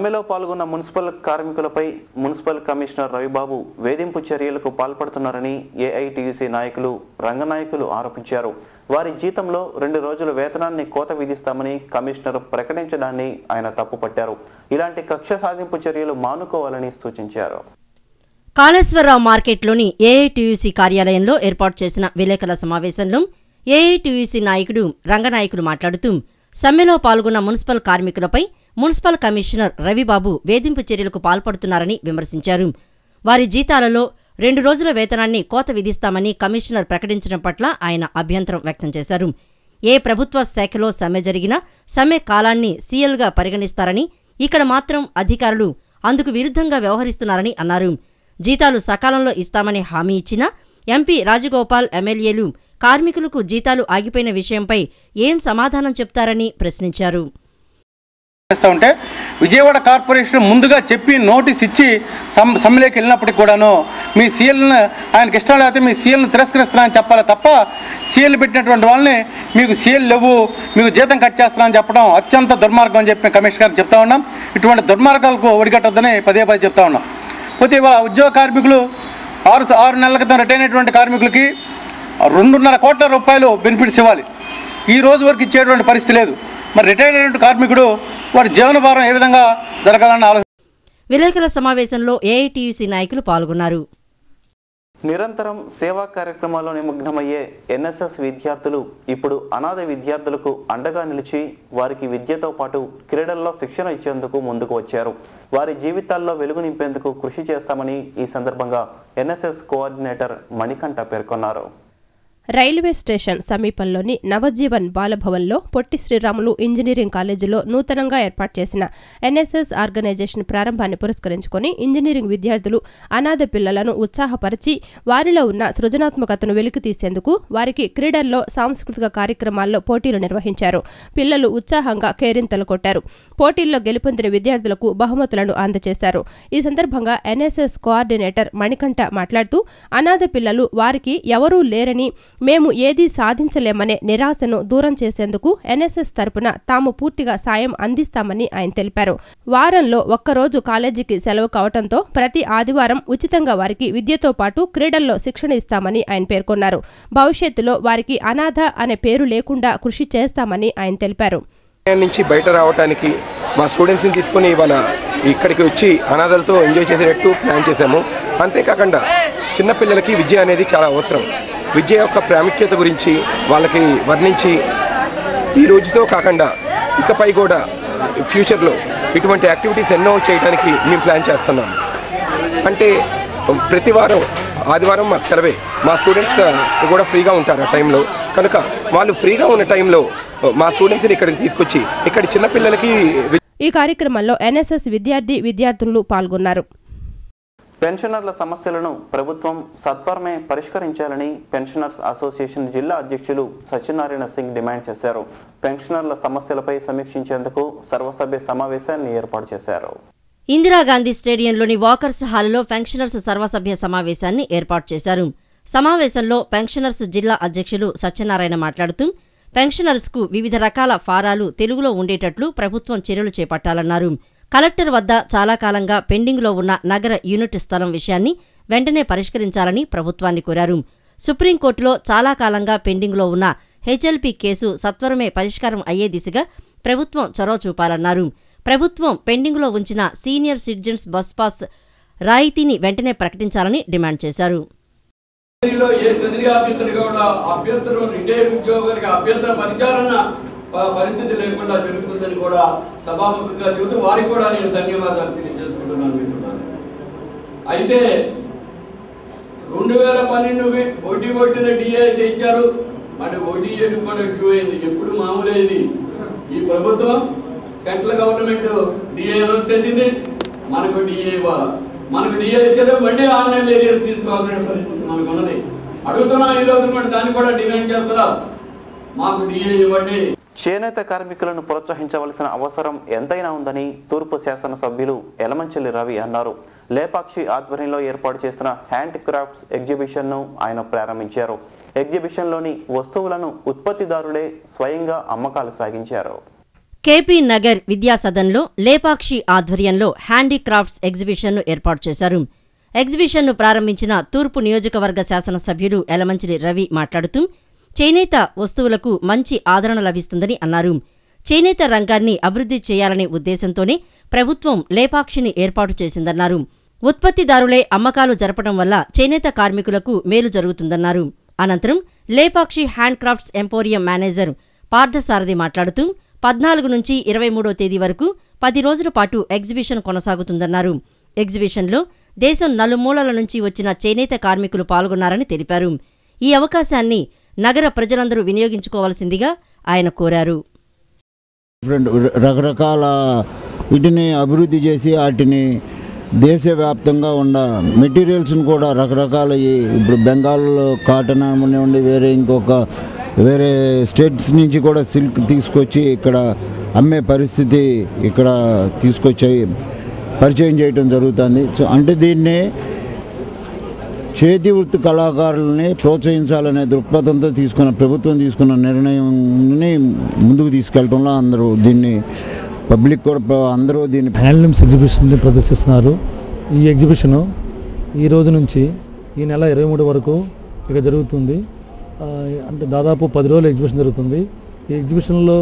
సమ్మెలో పాల్గొన్న మున్సిపల్ కార్మికులపై మున్సిపల్ కమిషనర్ రవిబాబు వేధింపు చర్యలకు పాల్పడుతున్నారని ఏఐటీయూసీ నాయకులు రంగనాయకులు ఆరోపించారు. వారి జీతంలో 2 రోజుల వేతనాన్ని కోత విధిస్తామని కమిషనర్ ప్రకటించడాన్ని ఆయన తప్పుపట్టారు. ఇలాంటి కక్ష సాధింపు చర్యలు మానుకోవాలని సూచించారు. కాళేశ్వరరావు మార్కెట్లోని ఏఐటీయూసీ కార్యాలయంలో ఏర్పాటు చేసిన విలేకరుల సమావేశంలో ఏఐటీయూసీ నాయకుడు రంగనాయకులు మాట్లాడుతూ సమ్మెలో పాల్గొన్న మున్సిపల్ కార్మికులపై మున్సిపల్ కమిషనర్ రవిబాబు వేధింపు చర్యలకు పాల్పడుతున్నారని విమర్శించారు. వారి జీతాలలో 2 రోజుల వేతనాన్ని కోత విధిస్తామని కమిషనర్ ప్రకటించడం పట్ల ఆయన అభ్యంతరం వ్యక్తం చేశారు. ఏ ప్రభుత్వ శాఖలో సమ్మె జరిగినా సమ్మె కాలాన్ని సీఎల్గా పరిగణిస్తారని, ఇక్కడ మాత్రం అధికారులు అందుకు విరుద్ధంగా వ్యవహరిస్తున్నారని అన్నారు. జీతాలు సకాలంలో ఇస్తామని హామీ ఇచ్చినా ఎంపీ రాజగోపాల్, ఎమ్మెల్యేలు కార్మికులకు జీతాలు ఆగిపోయిన విషయంపై ఏం సమాధానం చెప్తారని ప్రశ్నించారు. ఉంటే విజయవాడ కార్పొరేషన్ ముందుగా చెప్పి నోటీస్ ఇచ్చి సమ్మెలోకి వెళ్ళినప్పటికి కూడాను మీ సీఎల్ని ఆయనకి ఇష్టం లేకపోతే మీ సీఎల్ని తిరస్కరిస్తున్నారని చెప్పాలి తప్ప సీఎల్ పెట్టినటువంటి వాళ్ళని మీకు సీఎల్ లేవు, మీకు జీతం కట్ చేస్తున్నారని చెప్పడం అత్యంత దుర్మార్గం అని చెప్పి కమిషనర్ గారికి చెప్తా ఉన్నాం. ఇటువంటి దుర్మార్గాలకు ఒడిగట్టొద్దని పదే చెప్తా ఉన్నాం. పోతే ఇవాళ ఉద్యోగ కార్మికులు 6 నెలల క్రితం రిటైర్ అయినటువంటి కార్మికులకి 2.5 కోట్ల రూపాయలు బెనిఫిట్స్ ఇవ్వాలి. ఈ రోజు వరకు ఇచ్చేటువంటి పరిస్థితి లేదు. మరి రిటైర్ అయినటువంటి కార్మికుడు వారి జీవన భారం ఏ విధంగా జరగాలన్న ఆలోచన. విలేకరుల సమావేశంలో ఏఐటీయూసీ నాయకులు పాల్గొన్నారు. నిరంతరం సేవా కార్యక్రమాల్లో నిమగ్నమయ్యే ఎన్ఎస్ఎస్ విద్యార్థులు ఇప్పుడు అనాథ విద్యార్థులకు అండగా నిలిచి వారికి విద్యతో పాటు క్రీడల్లో శిక్షణ ఇచ్చేందుకు ముందుకు వచ్చారు. వారి జీవితాల్లో వెలుగు నింపేందుకు కృషి చేస్తామని ఈ సందర్భంగా ఎన్ఎస్ఎస్ కోఆర్డినేటర్ మణికంఠ పేర్కొన్నారు. రైల్వే స్టేషన్ సమీపంలోని నవజీవన్ బాలభవన్లో పొట్టి శ్రీరాములు ఇంజనీరింగ్ కాలేజీలో నూతనంగా ఏర్పాటు చేసిన ఎన్ఎస్ఎస్ ఆర్గనైజేషన్ ప్రారంభాన్ని పురస్కరించుకొని ఇంజనీరింగ్ విద్యార్థులు అనాథ పిల్లలను ఉత్సాహపరిచి వారిలో ఉన్న సృజనాత్మకతను వెలికితీసేందుకు వారికి క్రీడల్లో, సాంస్కృతిక కార్యక్రమాల్లో పోటీలు నిర్వహించారు. పిల్లలు ఉత్సాహంగా కేరింతలు కొట్టారు. పోటీల్లో గెలుపొందిన విద్యార్థులకు బహుమతులను అందజేశారు. ఈ సందర్భంగా ఎన్ఎస్ఎస్ కోఆర్డినేటర్ మణికంఠ మాట్లాడుతూ అనాథ పిల్లలు వారికి ఎవరూ లేరని, మేము ఏదీ సాధించలేమనే నిరాశను దూరం చేసేందుకు ఎన్ఎస్ఎస్ తరపున తాము పూర్తిగా సాయం అందిస్తామని ఆయన తెలిపారు. వారంలో ఒక్కరోజు కాలేజీకి సెలవు కావడంతో ప్రతి ఆదివారం ఉచితంగా వారికి విద్యతో పాటు క్రీడల్లో శిక్షణ ఇస్తామని ఆయన పేర్కొన్నారు. భవిష్యత్తులో వారికి అనాథ అనే పేరు లేకుండా కృషి చేస్తామని ఆయన తెలిపారు. నుంచి బయట రావడానికి మా స్టూడెంట్స్ని తీసుకుని ఇవాళ ఇక్కడికి వచ్చి అనాథలతో ఎంజాయ్ చేసేటట్టు ప్లాన్ చేశాము. అంతేకాకుండా చిన్నపిల్లలకి విద్య అనేది చాలా అవసరం. విద్య యొక్క ప్రాముఖ్యత గురించి వాళ్ళకి వర్ణించి ఈ రోజుతో కాకుండా ఇకపై కూడా ఫ్యూచర్లో ఇటువంటి యాక్టివిటీస్ ఎన్నో చేయడానికి మేము ప్లాన్ చేస్తున్నాం. అంటే ప్రతి వారం ఆదివారం మాకు సెలవే, మా స్టూడెంట్స్ కూడా ఫ్రీగా ఉంటారు ఆ టైంలో. కనుక వాళ్ళు ఫ్రీగా ఉన్న టైంలో మా స్టూడెంట్స్ని ఇక్కడికి తీసుకొచ్చి ఇక్కడ చిన్నపిల్లలకి ఈ కార్యక్రమంలో ఎన్ఎస్ఎస్ విద్యార్థులు పాల్గొన్నారు. పెన్షనర్ల సమస్యలను ప్రభుత్వం సత్వరమే పరిష్కరించాలని పెన్షనర్స్ అసోసియేషన్ జిల్లా అధ్యక్షులు సత్యనారాయణ సింగ్ డిమాండ్ చేశారు. పెన్షనర్ల సమస్యలపై సమీక్షించేందుకు సర్వసభ్య సమావేశాన్ని ఏర్పాటు చేశారు. ఇందిరాగాంధీ స్టేడియంలోని వాకర్స్ హాల్లో పెన్షనర్స్ సర్వసభ్య సమావేశాన్ని ఏర్పాటు చేశారు. సమావేశంలో పెన్షనర్స్ జిల్లా అధ్యక్షులు సత్యనారాయణ మాట్లాడుతూ పెన్షనర్స్కు వివిధ రకాల ఫారాలు తెలుగులో ఉండేటట్లు ప్రభుత్వం చర్యలు చేపట్టాలన్నారు. కలెక్టర్ వద్ద చాలా కాలంగా పెండింగ్లో ఉన్న నగర యూనిట్ స్థలం విషయాన్ని వెంటనే పరిష్కరించాలని ప్రభుత్వాన్ని కోరారు. సుప్రీంకోర్టులో చాలా కాలంగా పెండింగ్లో ఉన్న హెచ్ఎల్పీ కేసు సత్వరమే పరిష్కారం అయ్యే దిశగా ప్రభుత్వం చొరవ చూపాలన్నారు. ప్రభుత్వం పెండింగ్లో ఉంచిన సీనియర్ సిటిజన్స్ బస్ పాస్ రాయితీని వెంటనే ప్రకటించాలని డిమాండ్ చేశారు. పరిస్థితి లేకుండా జరుగుతుందని కూడా సభాముఖంగా చెబుతూ వారికి కూడా నేను ధన్యవాదాలు తెలియజేసుకుంటున్నాను. అయితే 2012 ఓటీ కొట్టిన డిఏ అయితే ఇచ్చారు, మరి ఓటీ చేయడం కూడా డ్యూ అయింది. ఎప్పుడు మామూలు ఇది ఈ ప్రభుత్వం సెంట్రల్ గవర్నమెంట్ డిఏ అనౌన్స్ చేసింది, మనకు డిఏ ఇవ్వాలి. మనకు డిఏ ఇచ్చేది మళ్ళీ ఆన్లైన్ ఏరియాస్ తీసుకోవాల్సిన పరిస్థితి మనకు ఉన్నది. అడుగుతున్నాం ఈ రోజు కూడా దాన్ని కూడా డిమాండ్ చేస్తున్నారు, మాకు డిఏ ఇవ్వండి. చేనేత కార్మికులను ప్రోత్సహించవలసిన అవసరం ఎంతైనా ఉందని తూర్పు శాసనసభ్యులు యలమంచిలి రవి అన్నారు. లేపాక్షి ఆధ్వర్యంలో ఏర్పాటు చేసిన హ్యాండ్ క్రాఫ్ట్స్ ఎగ్జిబిషన్ను ఆయన ప్రారంభించారు. ఎగ్జిబిషన్లోని వస్తువులను ఉత్పత్తిదారులే స్వయంగా అమ్మకాలు సాగించారు. కేపీ నగర్ విద్యాసదన్లో లేపాక్షి ఆధ్వర్యంలో హ్యాండీక్రాఫ్ట్స్ ఎగ్జిబిషన్ను ఏర్పాటు చేశారు. ఎగ్జిబిషన్ను ప్రారంభించిన తూర్పు నియోజకవర్గ శాసనసభ్యుడు యలమంచిలి రవి మాట్లాడుతూ చేనేత వస్తువులకు మంచి ఆదరణ లభిస్తుందని అన్నారు. చేనేత రంగాన్ని అభివృద్ధి చేయాలనే ఉద్దేశంతోనే ప్రభుత్వం లేపాక్షిని ఏర్పాటు చేసిందన్నారు. ఉత్పత్తిదారులే అమ్మకాలు జరపడం వల్ల చేనేత కార్మికులకు మేలు జరుగుతుందన్నారు. అనంతరం లేపాక్షి హ్యాండ్క్రాఫ్ట్స్ ఎంపోరియం మేనేజర్ పార్థసారథి మాట్లాడుతూ 14 నుంచి 23వ తేదీ వరకు 10 రోజుల పాటు ఎగ్జిబిషన్ కొనసాగుతుందన్నారు. ఎగ్జిబిషన్లో దేశం నలుమూలల నుంచి వచ్చిన చేనేత కార్మికులు పాల్గొన్నారని తెలిపారు. ఈ అవకాశాన్ని నగర ప్రజలందరూ వినియోగించుకోవాల్సిందిగా ఆయన కోరారు. రకరకాల వీటిని అభివృద్ధి చేసి వాటిని దేశవ్యాప్తంగా ఉన్న మెటీరియల్స్ని కూడా రకరకాల ఇప్పుడు బెంగాల్లో కాటన్ ఉండి వేరే స్టేట్స్ నుంచి కూడా సిల్క్ తీసుకొచ్చి ఇక్కడ అమ్మే పరిస్థితి ఇక్కడ తీసుకొచ్చి పరిచయం చేయడం జరుగుతుంది. సో అంటే దీన్ని చేతి వృత్తి కళాకారులని ప్రోత్సహించాలనే దృక్పథంతో ప్రభుత్వం తీసుకున్న నిర్ణయాన్ని ముందుకు తీసుకెళ్లడంలో అందరూ దీన్ని పబ్లిక్ కూడా అందరూ దీన్ని హ్యాండ్లూమ్స్ ఎగ్జిబిషన్ని ప్రదర్శిస్తున్నారు. ఈ ఎగ్జిబిషను ఈ రోజు నుంచి ఈ నెల 23 వరకు ఇక జరుగుతుంది. అంటే దాదాపు 10 రోజులు ఎగ్జిబిషన్ జరుగుతుంది. ఈ ఎగ్జిబిషన్లో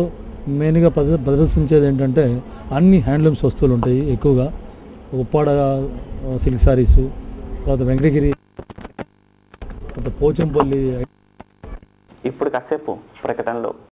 మెయిన్గా ప్రదర్శించేది ఏంటంటే అన్ని హ్యాండ్లూమ్స్ వస్తువులు ఉంటాయి. ఎక్కువగా ఉప్పాడ సిల్క్ శారీసు, తర్వాత వెంకటగిరి, తర్వాత పోచంపల్లి. ఇప్పుడు కాసేపు ప్రకటనలో